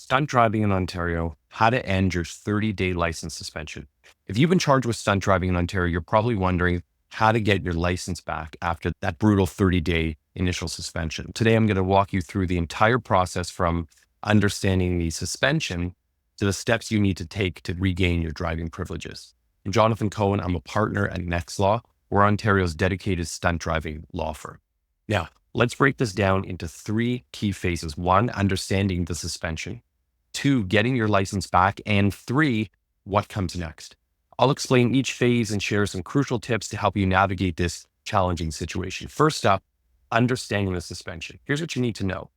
stunt driving in Ontario, how to end your 30-day license suspension. If you've been charged with stunt driving in Ontario, you're probably wondering how to get your license back after that brutal 30-day initial suspension. Today, I'm going to walk you through the entire process from understanding the suspension to the steps you need to take to regain your driving privileges. I'm Jon Cohen. I'm a partner at Next Law. We're Ontario's dedicated stunt driving law firm. Now, let's break this down into three key phases. One, understanding the suspension. Two, getting your license back. And three, what comes next. I'll explain each phase and share some crucial tips to help you navigate this challenging situation. First up, understanding the suspension. Here's what you need to know.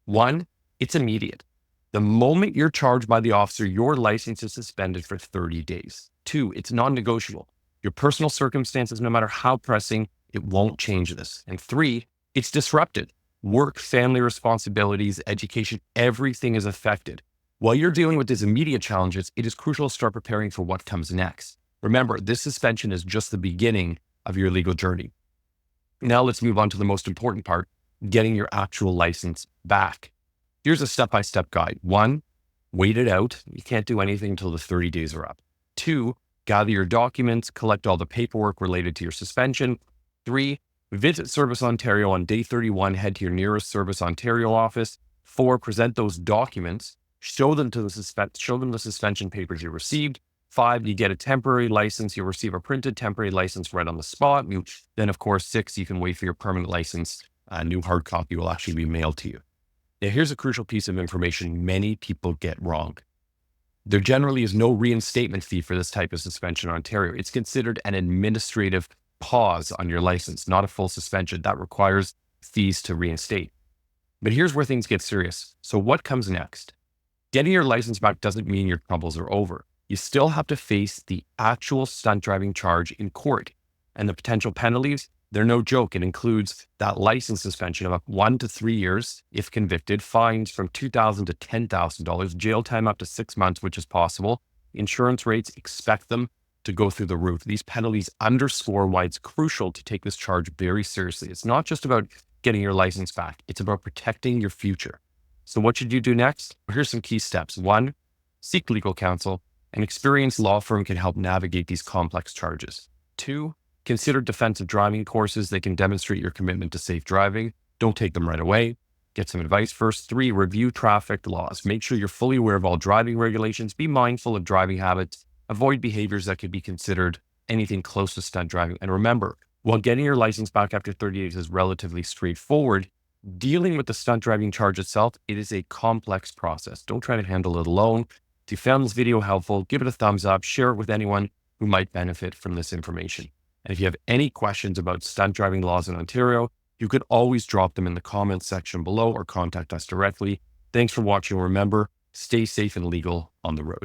One, it's immediate. The moment you're charged by the officer, your license is suspended for 30 days. Two, it's non-negotiable. Your personal circumstances, no matter how pressing, it won't change this. And three, it's disrupted. Work, family responsibilities, education, everything is affected. While you're dealing with these immediate challenges, it is crucial to start preparing for what comes next. Remember, this suspension is just the beginning of your legal journey. Now let's move on to the most important part, getting your actual license back. Here's a step-by-step guide. One, wait it out. You can't do anything until the 30 days are up. Two, gather your documents, collect all the paperwork related to your suspension. Three, visit Service Ontario on day 31, head to your nearest Service Ontario office. Four, present those documents, show them the suspension papers you received. Five, you get a temporary license. You'll receive a printed temporary license right on the spot. Then, of course, six, you can wait for your permanent license. A new hard copy will actually be mailed to you. Now, here's a crucial piece of information many people get wrong. There generally is no reinstatement fee for this type of suspension in Ontario. It's considered an administrative pause on your license, not a full suspension. That requires fees to reinstate. But here's where things get serious. So what comes next? Getting your license back doesn't mean your troubles are over. You still have to face the actual stunt driving charge in court. And the potential penalties, they're no joke. It includes that license suspension of up 1 to 3 years if convicted, fines from $2,000 to $10,000, jail time up to 6 months, which is possible. Insurance rates, expect them to go through the roof. These penalties underscore why it's crucial to take this charge very seriously. It's not just about getting your license back. It's about protecting your future. So what should you do next? Here's some key steps. One, seek legal counsel. An experienced law firm can help navigate these complex charges. Two, consider defensive driving courses. They can demonstrate your commitment to safe driving. Don't take them right away. Get some advice first. Three, review traffic laws. Make sure you're fully aware of all driving regulations. Be mindful of driving habits. Avoid behaviors that could be considered anything close to stunt driving. And remember, while getting your license back after 30 days is relatively straightforward, dealing with the stunt driving charge itself, it is a complex process. Don't try to handle it alone. If you found this video helpful, give it a thumbs up, share it with anyone who might benefit from this information. And if you have any questions about stunt driving laws in Ontario, you could always drop them in the comments section below or contact us directly. Thanks for watching. Remember, stay safe and legal on the road.